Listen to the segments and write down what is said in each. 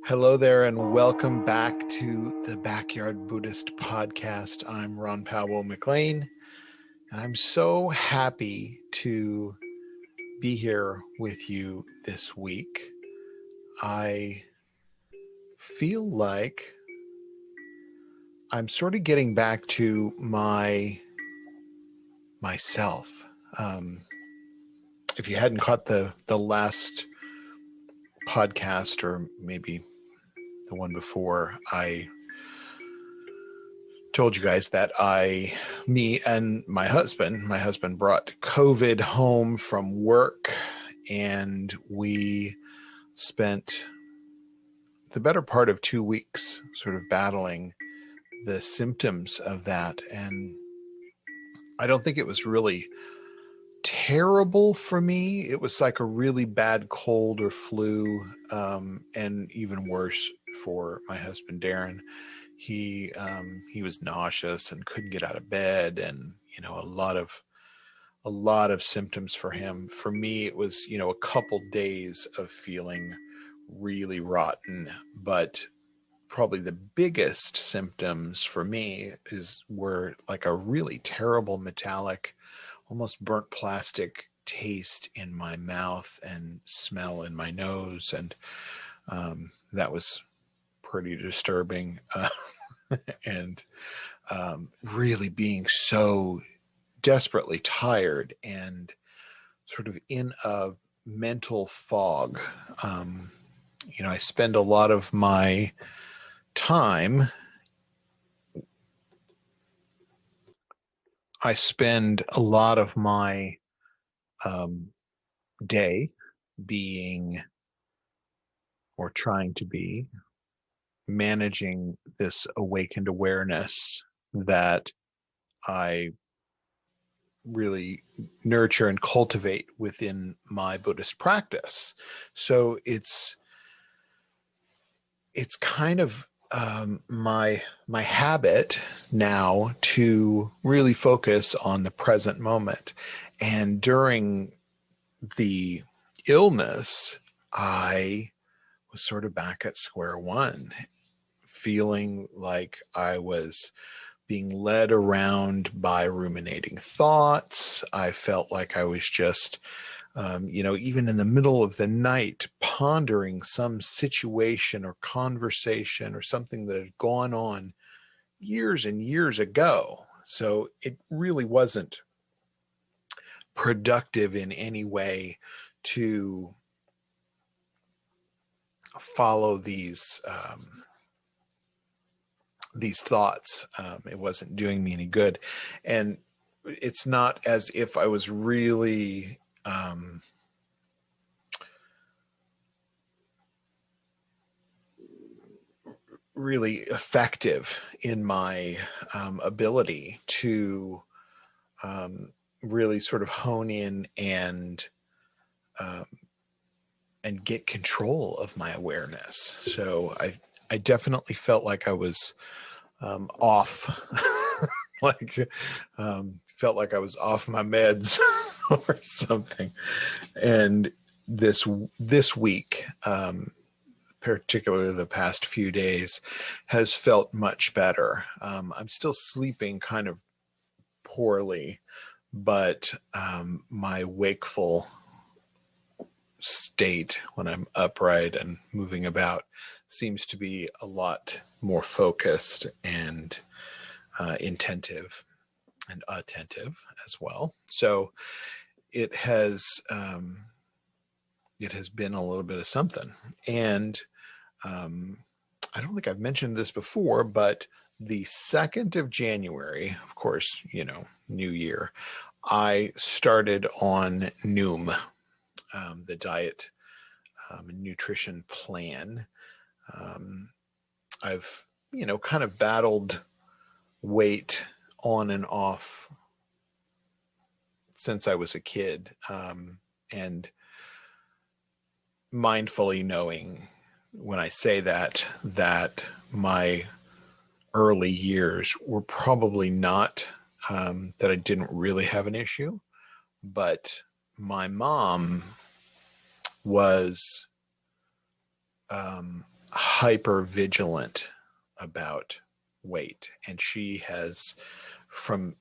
Hello there, and welcome back to the Backyard Buddhist Podcast. I'm Ron Powell McLean, and I'm so happy to be here with you this week. I feel like I'm sort of getting back to myself. If you hadn't caught the last podcast, or maybe the one before, I told you guys that me and my husband brought COVID home from work, and we spent the better part of 2 weeks sort of battling the symptoms of that. And I don't think it was really terrible for me. It was like a really bad cold or flu, and even worse for my husband Darren. He was nauseous and couldn't get out of bed, and a lot of symptoms for him. For me, it was a couple days of feeling really rotten, but probably the biggest symptoms for me were like a really terrible metallic, almost burnt plastic taste in my mouth and smell in my nose. And that was pretty disturbing. And really being so desperately tired and sort of in a mental fog. I spend a lot of my time day being, or trying to be, managing this awakened awareness that I really nurture and cultivate within my Buddhist practice. So it's kind of my habit now to really focus on the present moment. And during the illness, I was sort of back at square one, feeling like I was being led around by ruminating thoughts. I felt like I was just, even in the middle of the night, pondering some situation or conversation or something that had gone on years and years ago. So it really wasn't productive in any way to follow these thoughts. It wasn't doing me any good. And it's not as if I was really really effective in my ability to really sort of hone in and get control of my awareness. So I definitely felt like I was off, felt like I was off my meds or something. And this week, particularly the past few days, has felt much better. I'm still sleeping kind of poorly, but my wakeful state when I'm upright and moving about seems to be a lot more focused and intentive and attentive as well. So it has been a little bit of something. And I don't think I've mentioned this before, but the 2nd of January, of course, New Year, I started on Noom, the diet and nutrition plan. I've, kind of battled weight on and off since I was a kid, and mindfully knowing when I say that my early years were probably not, that I didn't really have an issue, but my mom was hyper vigilant about weight. And she has, from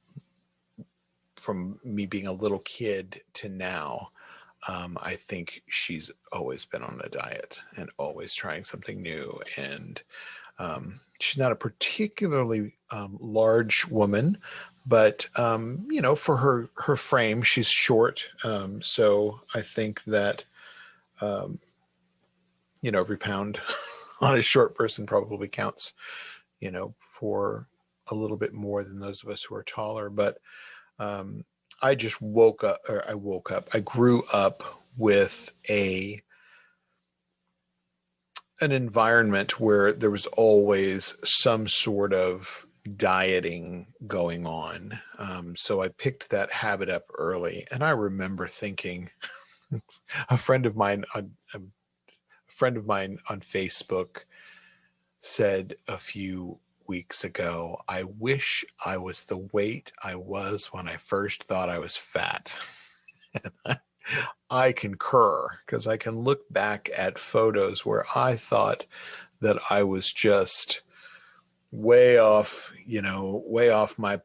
me being a little kid to now, I think she's always been on a diet and always trying something new. And she's not a particularly large woman, but for her frame, she's short. So I think that every pound on a short person probably counts, for a little bit more than those of us who are taller. But I grew up with an environment where there was always some sort of dieting going on. So I picked that habit up early. And I remember thinking, a friend of mine on Facebook said a few weeks ago, "I wish I was the weight I was when I first thought I was fat." And I concur, because I can look back at photos where I thought that I was just way off my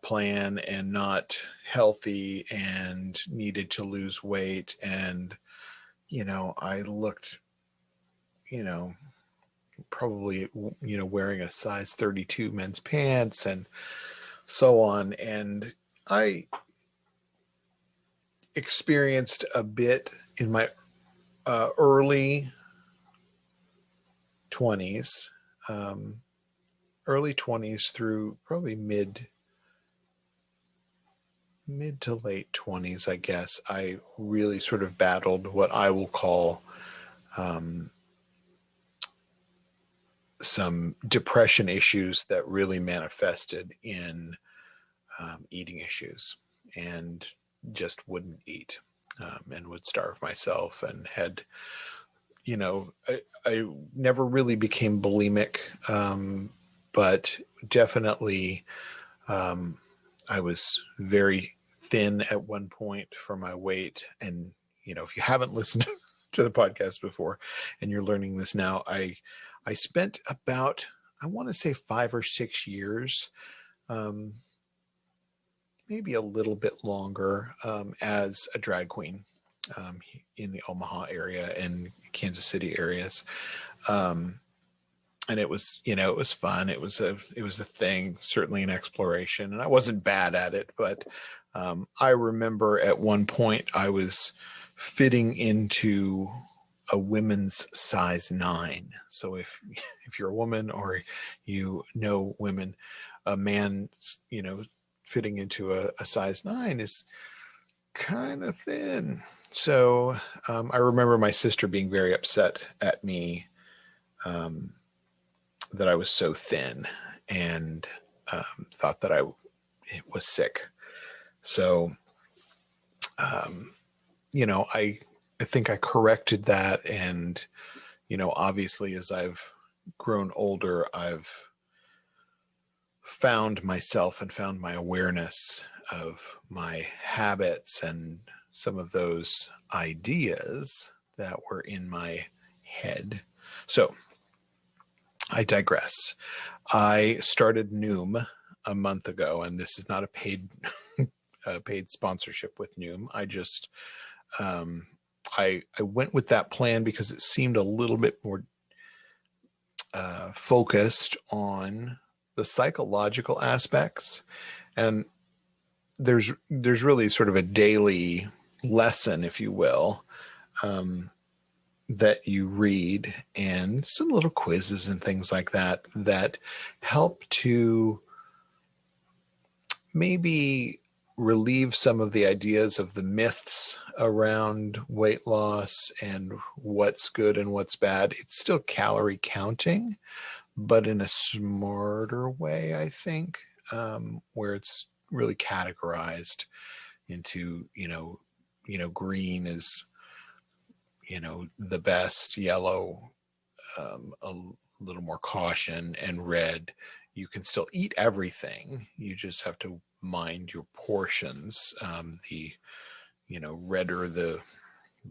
plan and not healthy and needed to lose weight. And, I looked, probably, wearing a size 32 men's pants and so on. And I experienced a bit in my early 20s, through probably mid to late 20s, I guess. I really sort of battled what I will call some depression issues that really manifested in eating issues, and just wouldn't eat, and would starve myself, and had, I never really became bulimic, but definitely I was very thin at one point for my weight. And, if you haven't listened to the podcast before and you're learning this now, I spent about, I want to say 5 or 6 years, maybe a little bit longer, as a drag queen in the Omaha area and Kansas City areas. And it was, it was fun. It was a thing, certainly an exploration, and I wasn't bad at it. But I remember at one point I was fitting into a women's size 9. So if you're a woman or women, a man, fitting into a size 9 is kind of thin. So I remember my sister being very upset at me, that I was so thin, and thought that I was sick. So, I think I corrected that. And, obviously as I've grown older, I've found myself and found my awareness of my habits and some of those ideas that were in my head. So I digress. I started Noom a month ago, and this is not a paid sponsorship with Noom. I just I went with that plan because it seemed a little bit more focused on the psychological aspects, and there's really sort of a daily lesson, if you will, that you read, and some little quizzes and things like that help to maybe relieve some of the ideas of the myths around weight loss and what's good and what's bad. It's still calorie counting, but in a smarter way, I think, where it's really categorized into, green is, the best, yellow, a little more caution, and red, you can still eat everything. You just have to mind your portions. The redder the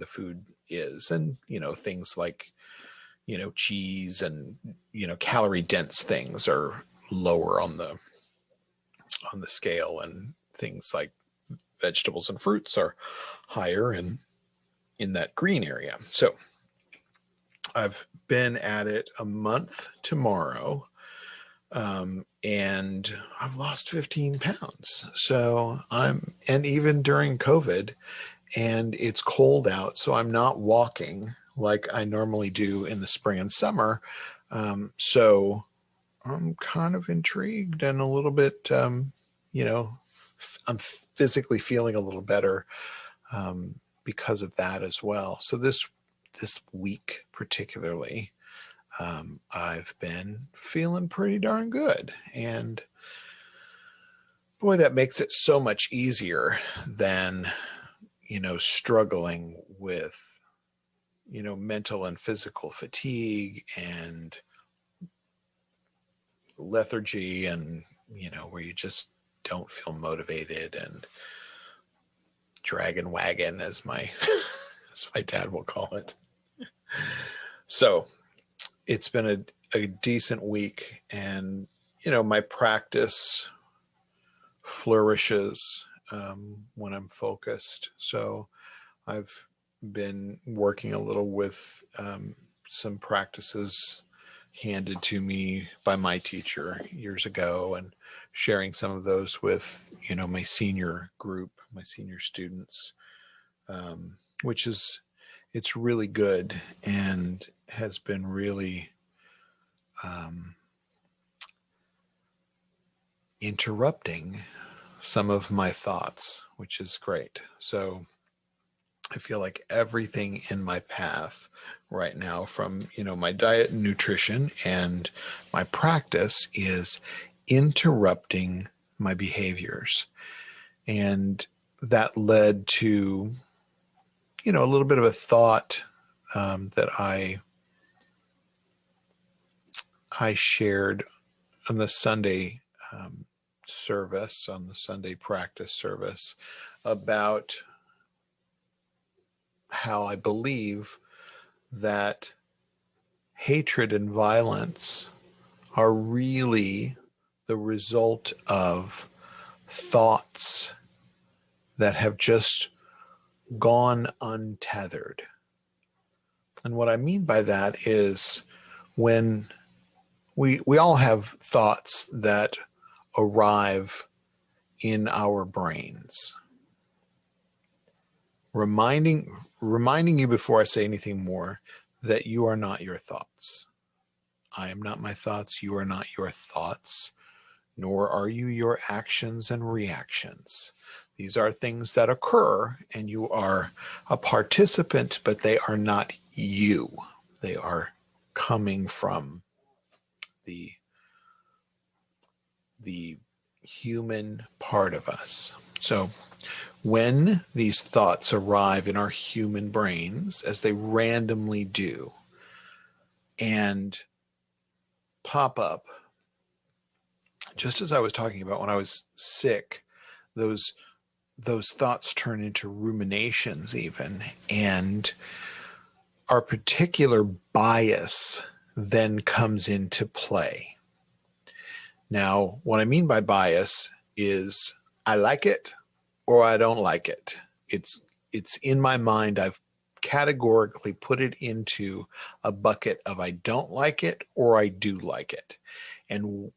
food is, and things like cheese and, calorie dense things are lower on the scale, and things like vegetables and fruits are higher in that green area. So I've been at it a month tomorrow, and I've lost 15 pounds. So and even during COVID, and it's cold out, so I'm not walking like I normally do in the spring and summer. So I'm kind of intrigued and a little bit, I'm physically feeling a little better because of that as well. So this week particularly, I've been feeling pretty darn good. And boy, that makes it so much easier than, struggling with, mental and physical fatigue and lethargy, and, where you just don't feel motivated, and dragon wagon, as my dad will call it. So it's been a decent week, and, my practice flourishes when I'm focused. So I've been working a little with some practices handed to me by my teacher years ago, and sharing some of those with, my senior group, my senior students, which it's really good, and has been really interrupting some of my thoughts, which is great. So I feel like everything in my path right now, from, my diet and nutrition and my practice, is interrupting my behaviors. And that led to, a little bit of a thought that I shared on the Sunday service, on the Sunday practice service, about how I believe that hatred and violence are really the result of thoughts that have just gone untethered. And what I mean by that is, when we all have thoughts that arrive in our brains. Reminding you, before I say anything more, that you are not your thoughts. I am not my thoughts. You are not your thoughts, nor are you your actions and reactions. These are things that occur, and you are a participant, but they are not you. They are coming from the human part of us. So when these thoughts arrive in our human brains, as they randomly do, and pop up, just as I was talking about when I was sick, those thoughts turn into ruminations even, and our particular bias then comes into play. Now, what I mean by bias is, I like it or I don't like it. It's in my mind. I've categorically put it into a bucket of I don't like it or I do like it. And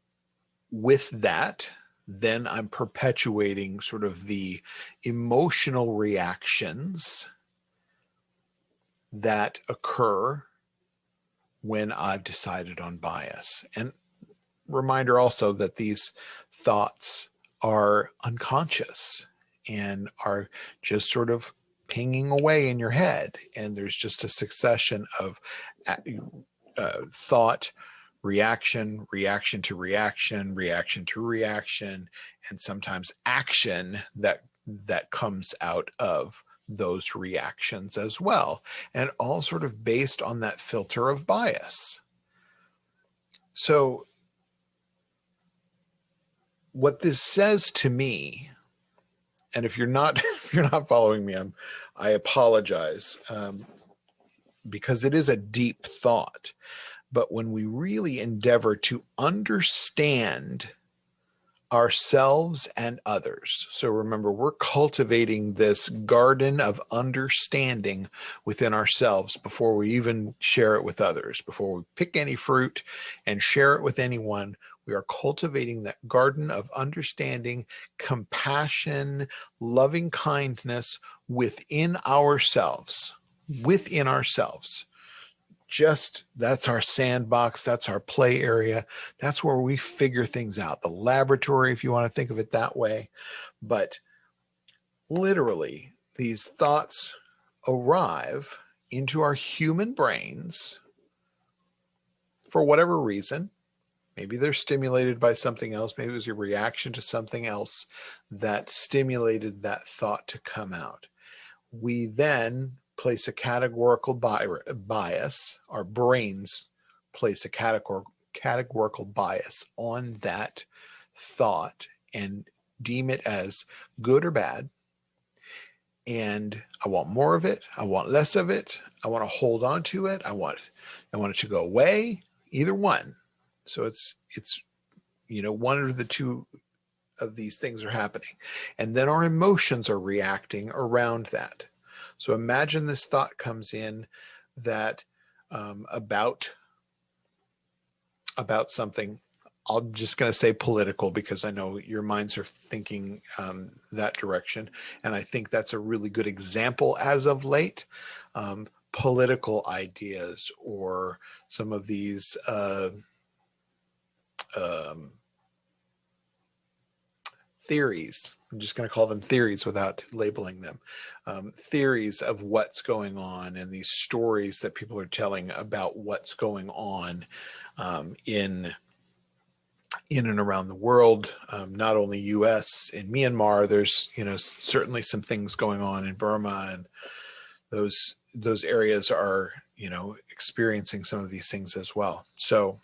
with that, then I'm perpetuating sort of the emotional reactions that occur when I've decided on bias. And reminder also that these thoughts are unconscious and are just sort of pinging away in your head. And there's just a succession of thought, reaction to reaction, reaction to reaction, and sometimes action that comes out of those reactions as well. And all sort of based on that filter of bias. So what this says to me, and if you're not following me, I apologize. because it is a deep thought. But when we really endeavor to understand ourselves and others. So remember, we're cultivating this garden of understanding within ourselves before we even share it with others. Before we pick any fruit and share it with anyone, we are cultivating that garden of understanding, compassion, loving kindness within ourselves. Within ourselves. Just that's our sandbox, that's our play area, that's where we figure things out, the laboratory, if you want to think of it that way. But literally, these thoughts arrive into our human brains for whatever reason. Maybe they're stimulated by something else. Maybe it was a reaction to something else that stimulated that thought to come out. We then place a categorical bias. Our brains place a categorical bias on that thought and deem it as good or bad. And I want more of it. I want less of it. I want to hold on to it. I want it to go away. Either one. So it's one or the two of these things are happening. And then our emotions are reacting around that. So imagine this thought comes in that about something. I'm just going to say political because I know your minds are thinking that direction. And I think that's a really good example as of late. Political ideas or some of these theories. I'm just going to call them theories without labeling them. Theories of what's going on and these stories that people are telling about what's going on in and around the world, not only U.S. in Myanmar. There's certainly some things going on in Burma, and those areas are experiencing some of these things as well. So.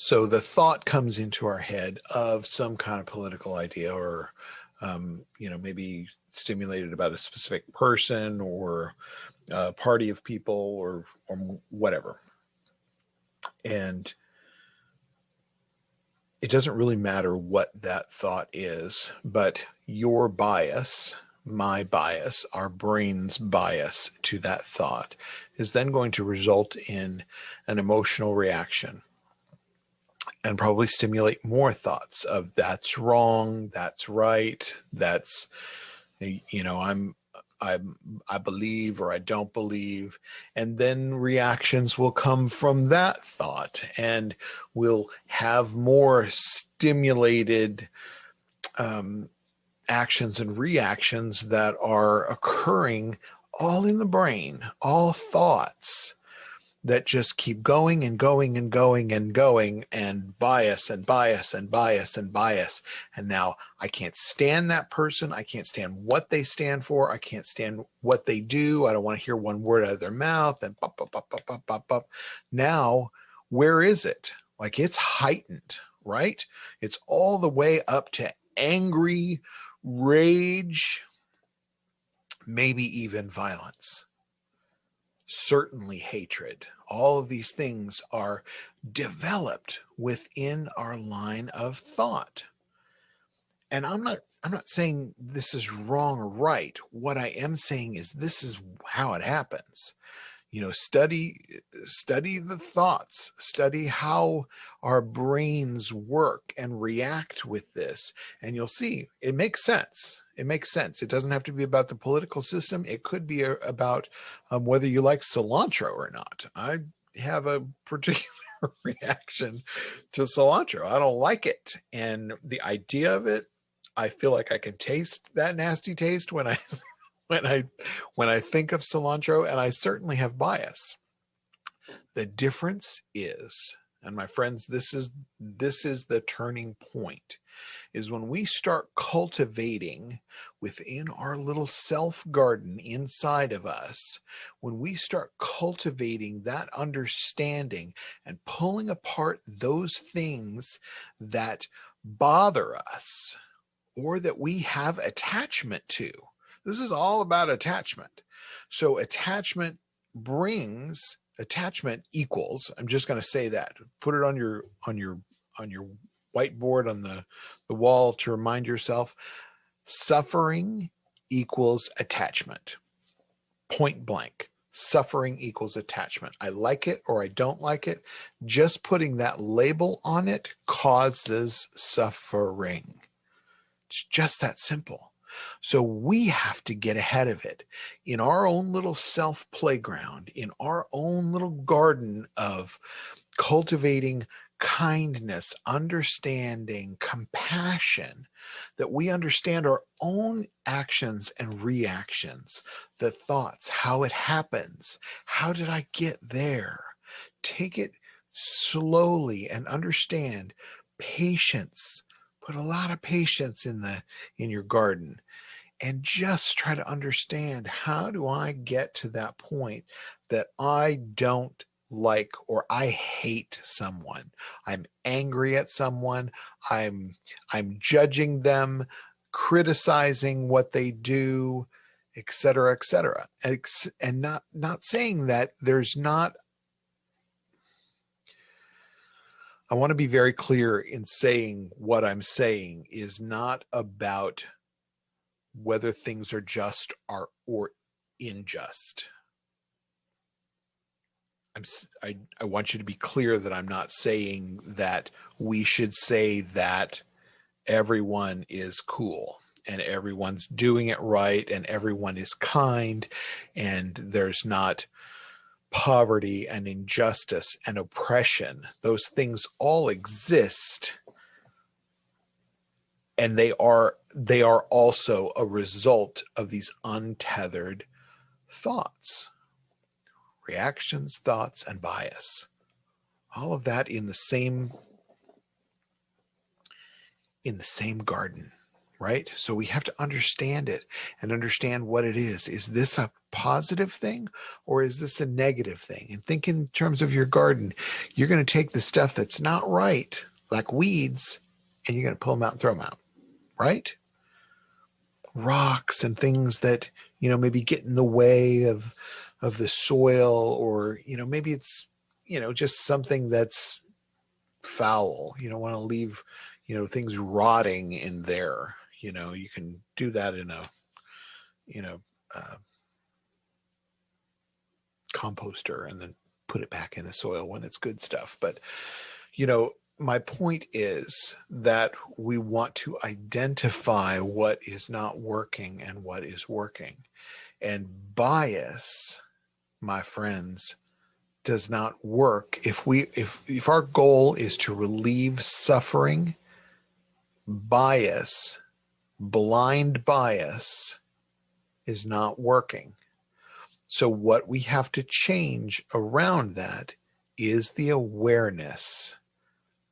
So the thought comes into our head of some kind of political idea or, maybe stimulated about a specific person or a party of people or whatever. And it doesn't really matter what that thought is, but your bias, my bias, our brain's bias to that thought is then going to result in an emotional reaction. And probably stimulate more thoughts of that's wrong, that's right, that's, I believe or I don't believe. And then reactions will come from that thought, and we'll have more stimulated actions and reactions that are occurring all in the brain, all thoughts that just keep going and going and going and going, and bias and bias and bias and bias. And now I can't stand that person. I can't stand what they stand for. I can't stand what they do. I don't want to hear one word out of their mouth. And pop, pop, pop, pop, pop, pop, pop. Now, where is it? Like, it's heightened, right? It's all the way up to angry, rage, maybe even violence. Certainly hatred. All of these things are developed within our line of thought. And I'm not saying this is wrong or right. What I am saying is this is how it happens. Study the thoughts, study how our brains work and react with this, and you'll see it makes sense. It makes sense. It doesn't have to be about the political system. It could be about whether you like cilantro or not. I have a particular reaction to cilantro. I don't like it. And the idea of it, I feel like I can taste that nasty taste when I think of cilantro, and I certainly have bias. The difference is, and my friends, this is the turning point, is when we start cultivating within our little self garden inside of us, when we start cultivating that understanding and pulling apart those things that bother us, or that we have attachment to. This is all about attachment. So attachment equals, I'm just going to say that, put it on your whiteboard on the wall to remind yourself. Suffering equals attachment. Point blank. Suffering equals attachment. I like it or I don't like it. Just putting that label on it causes suffering. It's just that simple. So we have to get ahead of it in our own little self playground, in our own little garden of cultivating kindness, understanding, compassion, that we understand our own actions and reactions, the thoughts, how it happens. How did I get there? Take it slowly and understand patience. Put a lot of patience in your garden and just try to understand, how do I get to that point that I don't like or I hate someone? I'm angry at someone. I'm judging them, criticizing what they do, et cetera, et cetera. And not saying that there's not. I want to be very clear in saying what I'm saying is not about whether things are just or unjust. I want you to be clear that I'm not saying that we should say that everyone is cool and everyone's doing it right and everyone is kind and there's not poverty and injustice and oppression. Those things all exist, and they are also a result of these untethered thoughts. Reactions, thoughts, and bias. All of that in the same garden, right? So we have to understand it and understand what it is. Is this a positive thing or is this a negative thing? And think in terms of your garden. You're going to take the stuff that's not right, like weeds, and you're going to pull them out and throw them out, right? Rocks and things that, maybe get in the way of the soil, or, maybe it's, just something that's foul. You don't want to leave, things rotting in there. You can do that in a, composter and then put it back in the soil when it's good stuff. But, my point is that we want to identify what is not working and what is working. And bias, my friends, does not work. If our goal is to relieve suffering, blind bias is not working. So what we have to change around that is the awareness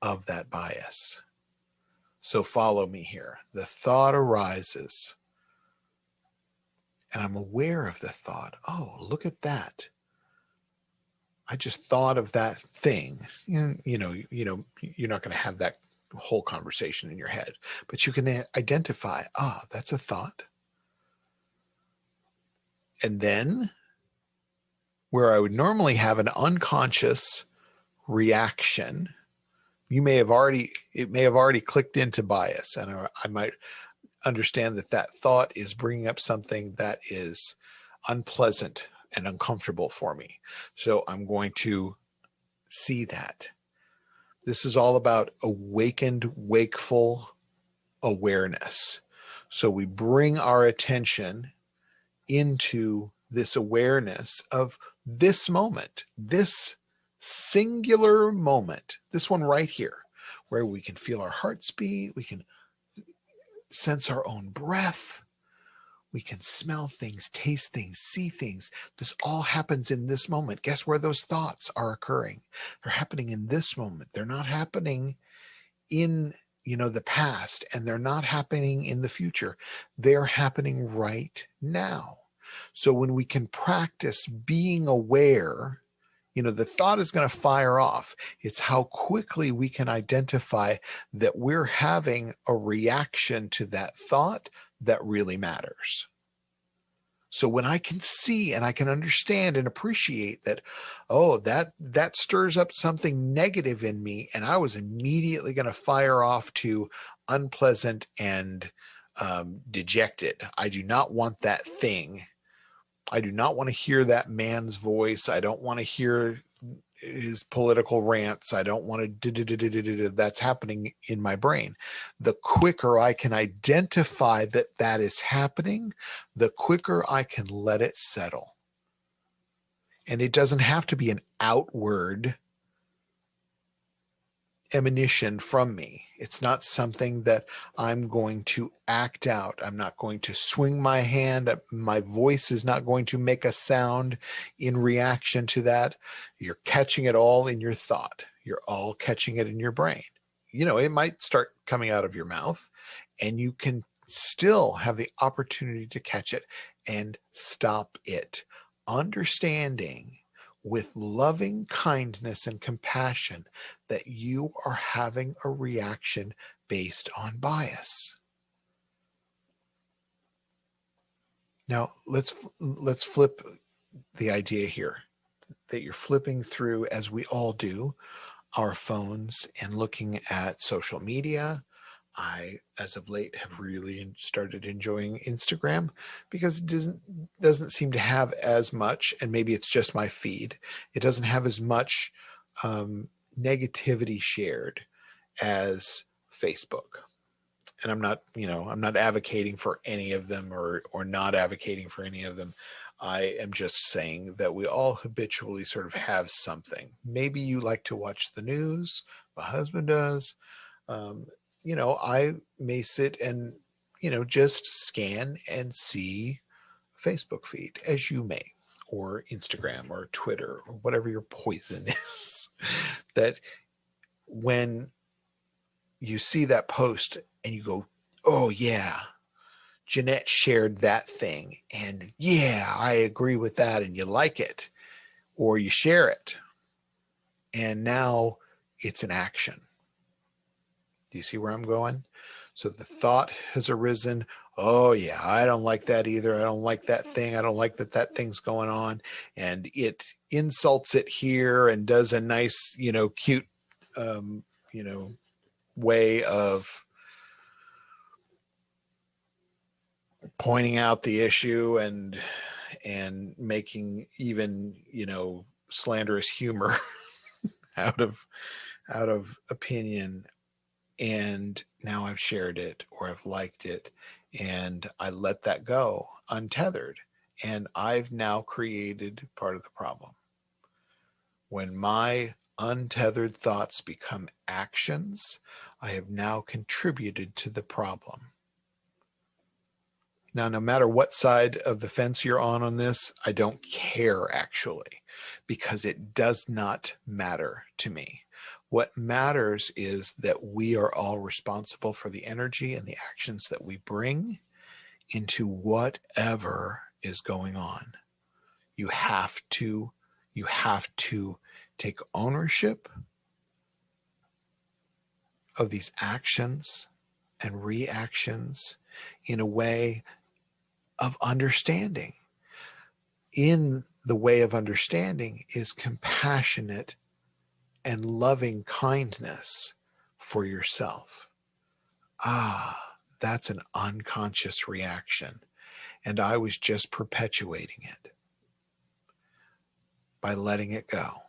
of that bias. So follow me here. The thought arises, and I'm aware of the thought. Oh, look at that. I just thought of that thing. You're not going to have that whole conversation in your head, but you can identify, that's a thought. And then where I would normally have an unconscious reaction, it may have already clicked into bias, and I might understand that thought is bringing up something that is unpleasant and uncomfortable for me. So I'm going to see that. This is all about awakened, wakeful awareness. So we bring our attention into this awareness of this moment, this singular moment, this one right here, where we can feel our heart's beat, we can sense our own breath, we can smell things, taste things, see things. This all happens in this moment. Guess where those thoughts are occurring? They're happening in this moment. They're not happening in, the past, and they're not happening in the future. They're happening right now. So when we can practice being aware, The thought is going to fire off. It's how quickly we can identify that we're having a reaction to that thought that really matters. So when I can see and I can understand and appreciate that, that stirs up something negative in me, and I was immediately going to fire off to unpleasant and dejected. I do not want that thing. I do not want to hear that man's voice. I don't want to hear his political rants. I don't want to that's happening in my brain. The quicker I can identify that is happening, the quicker I can let it settle. And it doesn't have to be an outward emanation from me. It's not something that I'm going to act out. I'm not going to swing my hand. My voice is not going to make a sound in reaction to that. You're catching it all in your thought. You're all catching it in your brain. It might start coming out of your mouth, and you can still have the opportunity to catch it and stop it. Understanding with loving kindness and compassion that you are having a reaction based on bias. Now, let's flip the idea here, that you're flipping through, as we all do, our phones and looking at social media. I, as of late, have really started enjoying Instagram because it doesn't seem to have as much, and maybe it's just my feed, it doesn't have as much negativity shared as Facebook. And I'm not advocating for any of them or not advocating for any of them. I am just saying that we all habitually sort of have something. Maybe you like to watch the news. My husband does. I may sit and, just scan and see Facebook feed, as you may, or Instagram or Twitter or whatever your poison is. That when you see that post and you go, oh yeah, Jeanette shared that thing, and yeah, I agree with that, and you like it, or you share it, and now it's an action. Do you see where I'm going? So the thought has arisen. Oh yeah, I don't like that either. I don't like that thing. I don't like that thing's going on. And it insults it here and does a nice, cute, way of pointing out the issue and making even, slanderous humor out of opinion. And now I've shared it or I've liked it, and I let that go untethered. And I've now created part of the problem. When my untethered thoughts become actions, I have now contributed to the problem. Now, no matter what side of the fence you're on this, I don't care actually, because it does not matter to me. What matters is that we are all responsible for the energy and the actions that we bring into whatever is going on. You have to take ownership of these actions and reactions in a way of understanding. In the way of understanding is compassionate and loving kindness for yourself. That's an unconscious reaction. And I was just perpetuating it by letting it go.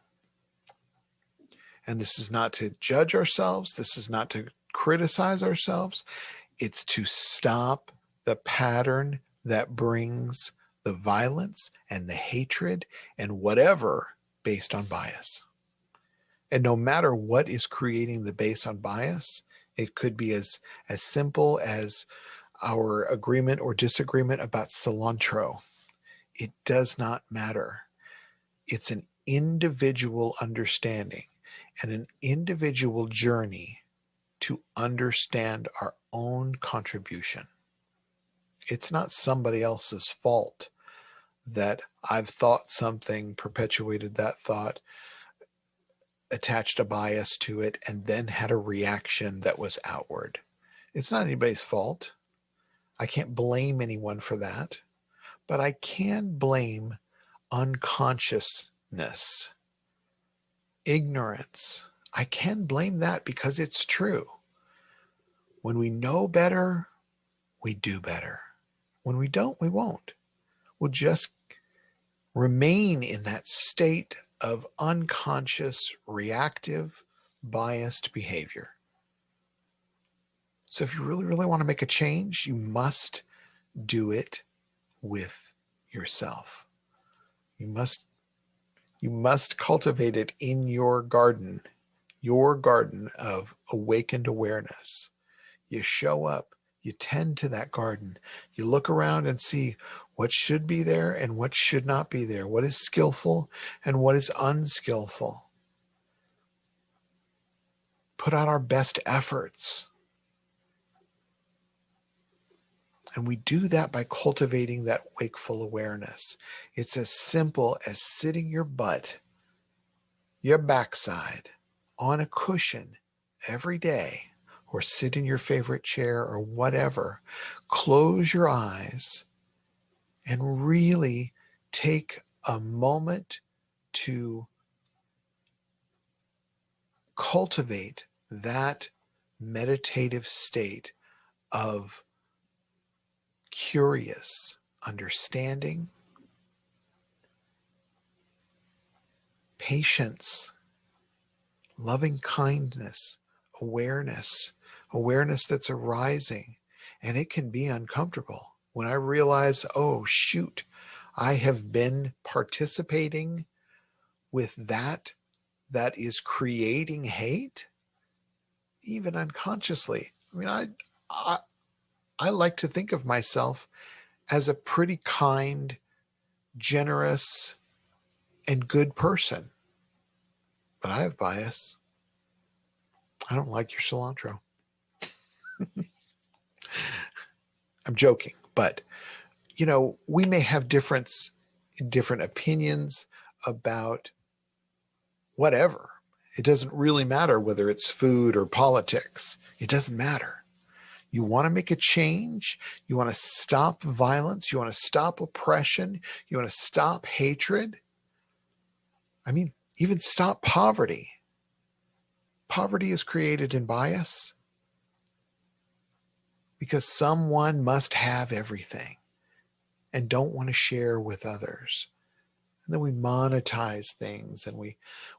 And this is not to judge ourselves. This is not to criticize ourselves. It's to stop the pattern that brings the violence and the hatred and whatever based on bias. And no matter what is creating the base on bias, it could be as simple as our agreement or disagreement about cilantro. It does not matter. It's an individual understanding and an individual journey to understand our own contribution. It's not somebody else's fault that I've thought something, perpetuated that thought, attached a bias to it, and then had a reaction that was outward. It's not anybody's fault. I can't blame anyone for that, but I can blame unconsciousness, ignorance. I can blame that because it's true. When we know better, we do better. When we don't, we won't. We'll just remain in that state of unconscious, reactive, biased behavior. So if you really, really want to make a change, you must do it with yourself. You must cultivate it in your garden of awakened awareness. You show up, you tend to that garden, you look around and see what should be there and what should not be there, what is skillful and what is unskillful. Put out our best efforts. And we do that by cultivating that wakeful awareness. It's as simple as sitting your butt, your backside, on a cushion every day, or sit in your favorite chair or whatever. Close your eyes and really take a moment to cultivate that meditative state of curious understanding, patience, loving kindness, awareness that's arising. And it can be uncomfortable. When I realize, oh, shoot, I have been participating with that is creating hate, even unconsciously. I mean, I like to think of myself as a pretty kind, generous, and good person. But I have bias. I don't like your cilantro. I'm joking, but we may have different opinions about whatever. It doesn't really matter whether it's food or politics. It doesn't matter. You want to make a change. You want to stop violence. You want to stop oppression. You want to stop hatred. I mean, even stop poverty. Poverty is created in bias because someone must have everything and don't want to share with others. And then we monetize things and we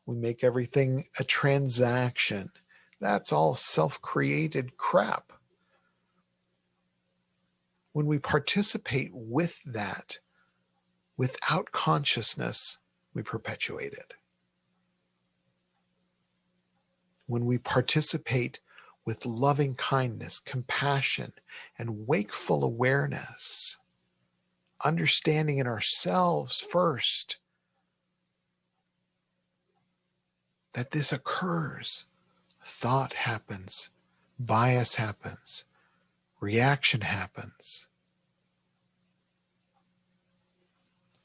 make everything a transaction. That's all self-created crap. When we participate with that, without consciousness, we perpetuate it. When we participate with loving kindness, compassion, and wakeful awareness, understanding in ourselves first that this occurs, thought happens, bias happens, reaction happens,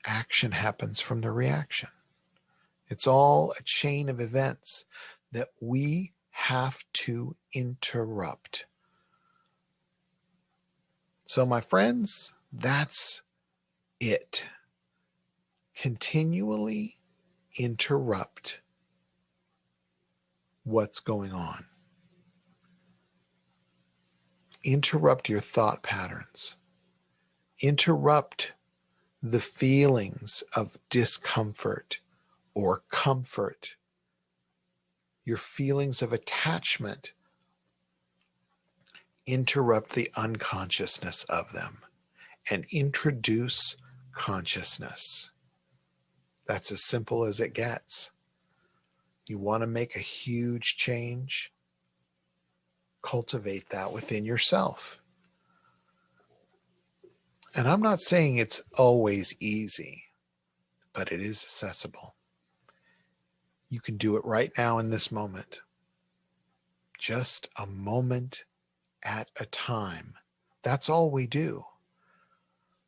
action happens from the reaction. It's all a chain of events that we have to interrupt. So, my friends, that's it. Continually interrupt what's going on. Interrupt your thought patterns. Interrupt the feelings of discomfort or comfort, your feelings of attachment. Interrupt the unconsciousness of them and introduce consciousness. That's as simple as it gets. You want to make a huge change? Cultivate that within yourself. And I'm not saying it's always easy, but it is accessible. You can do it right now in this moment. Just a moment at a time. That's all we do.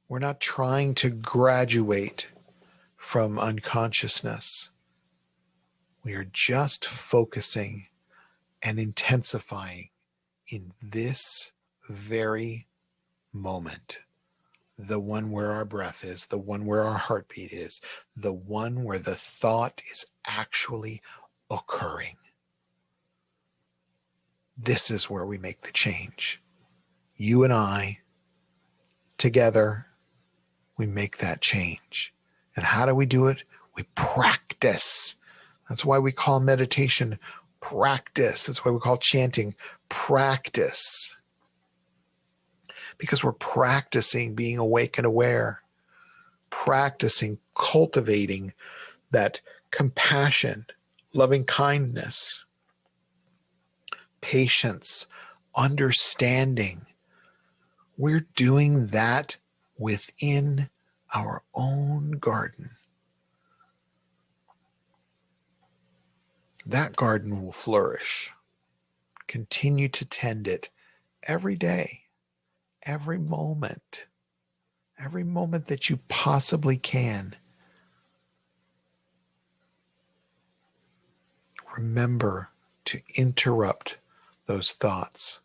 We're not trying to graduate from unconsciousness. We are just focusing and intensifying in this very moment. The one where our breath is, the one where our heartbeat is, the one where the thought is actually occurring. This is where we make the change. You and I, together, we make that change. And how do we do it? We practice. That's why we call meditation practice. That's why we call chanting practice. Because we're practicing being awake and aware, practicing cultivating that compassion, loving kindness, patience, understanding. We're doing that within our own garden. That garden will flourish. Continue to tend it every day, every moment that you possibly can. Remember to interrupt those thoughts,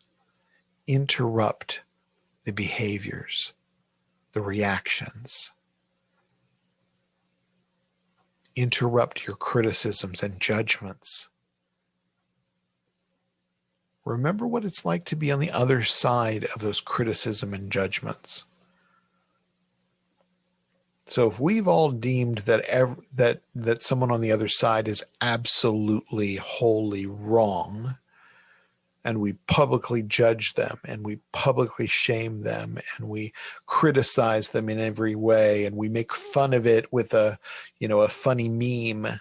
interrupt the behaviors, the reactions, interrupt your criticisms and judgments. Remember what it's like to be on the other side of those criticism and judgments. So if we've all deemed that someone on the other side is absolutely wholly wrong, and we publicly judge them and we publicly shame them and we criticize them in every way and we make fun of it with a funny meme,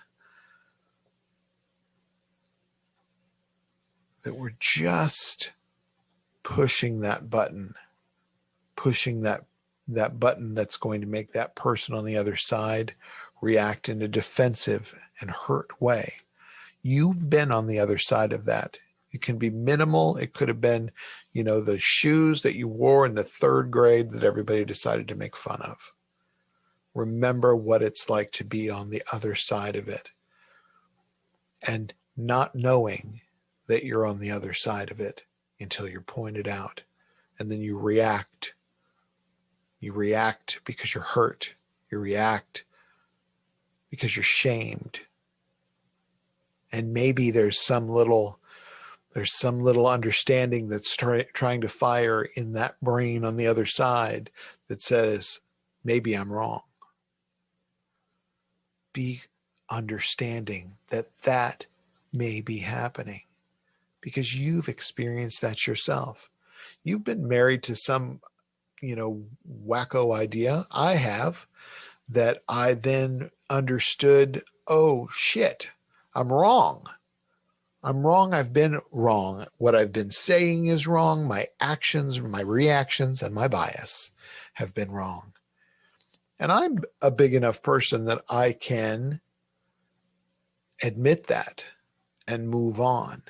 that we're just pushing that button that's going to make that person on the other side react in a defensive and hurt way. You've been on the other side of that. It can be minimal. It could have been, the shoes that you wore in the third grade that everybody decided to make fun of. Remember what it's like to be on the other side of it and not knowing that you're on the other side of it until you're pointed out. And then you react. You react because you're hurt. You react because you're shamed. And maybe there's some little understanding that's trying to fire in that brain on the other side that says, maybe I'm wrong. Be understanding that may be happening because you've experienced that yourself. You've been married to some, wacko idea. I have, that I then understood, oh shit, I'm wrong. I've been wrong. What I've been saying is wrong. My actions, my reactions, and my bias have been wrong. And I'm a big enough person that I can admit that and move on.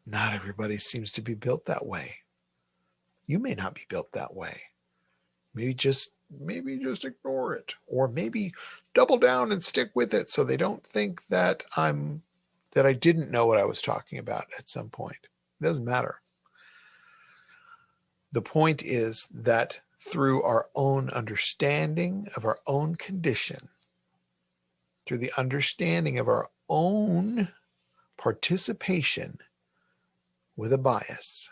Not everybody seems to be built that way. You may not be built that way. Maybe just ignore it, or maybe double down and stick with it so they don't think that I didn't know what I was talking about at some point. It doesn't matter. The point is that through our own understanding of our own condition, through the understanding of our own participation with a bias,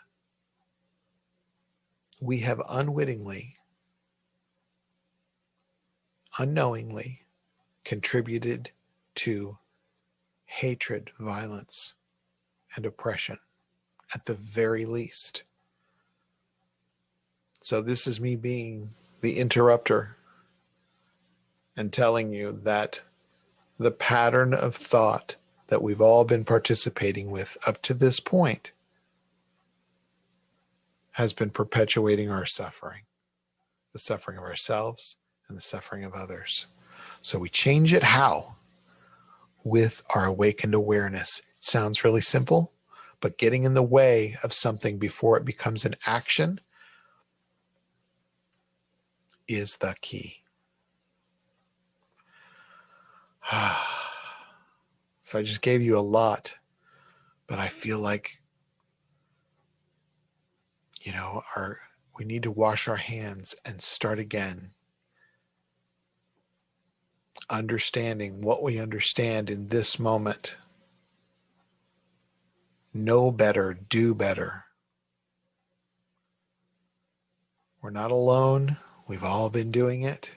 we have unwittingly, unknowingly contributed to hatred, violence, and oppression at the very least. So this is me being the interrupter and telling you that the pattern of thought that we've all been participating with up to this point has been perpetuating our suffering, the suffering of ourselves and the suffering of others. So we change it how? With our awakened awareness. It sounds really simple, but getting in the way of something before it becomes an action is the key. So I just gave you a lot, but I feel like, we need to wash our hands and start again. Understanding what we understand in this moment. Know better, do better. We're not alone. We've all been doing it.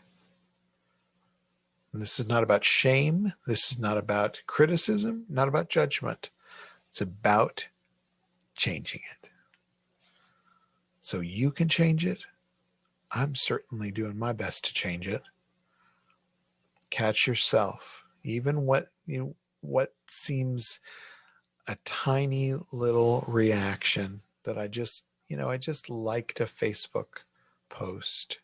And this is not about shame. This is not about criticism, not about judgment. It's about changing it. So you can change it. I'm certainly doing my best to change it. Catch yourself, even what seems a tiny little reaction that I just liked a Facebook post.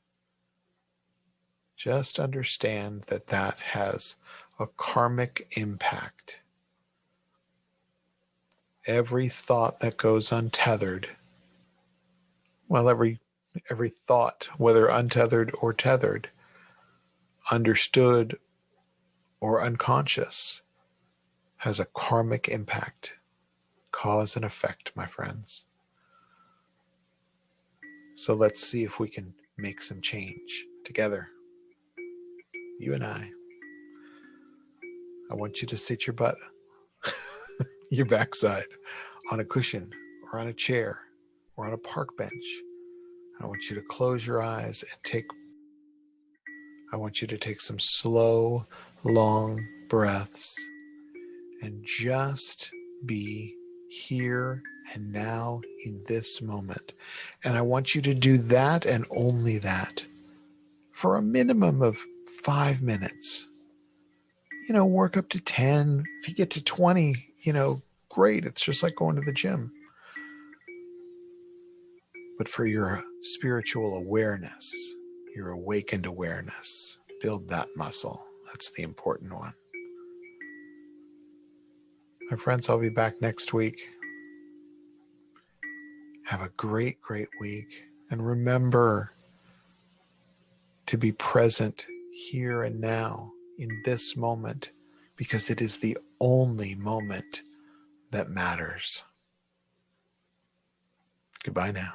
Just understand that has a karmic impact. Every thought that goes untethered, every thought, whether untethered or tethered, understood or unconscious, has a karmic impact. Cause and effect, my friends. So let's see if we can make some change together. You and I want you to sit your butt, your backside, on a cushion or on a chair or on a park bench. I want you to close your eyes and I want you to take some slow, long breaths and just be here and now in this moment. And I want you to do that and only that for a minimum of 5 minutes. Work up to 10. If you get to 20, great. It's just like going to the gym. But for your spiritual awareness, your awakened awareness, build that muscle. That's the important one. My friends, I'll be back next week. Have a great, great week. And remember to be present here and now in this moment, because it is the only moment that matters. Goodbye now.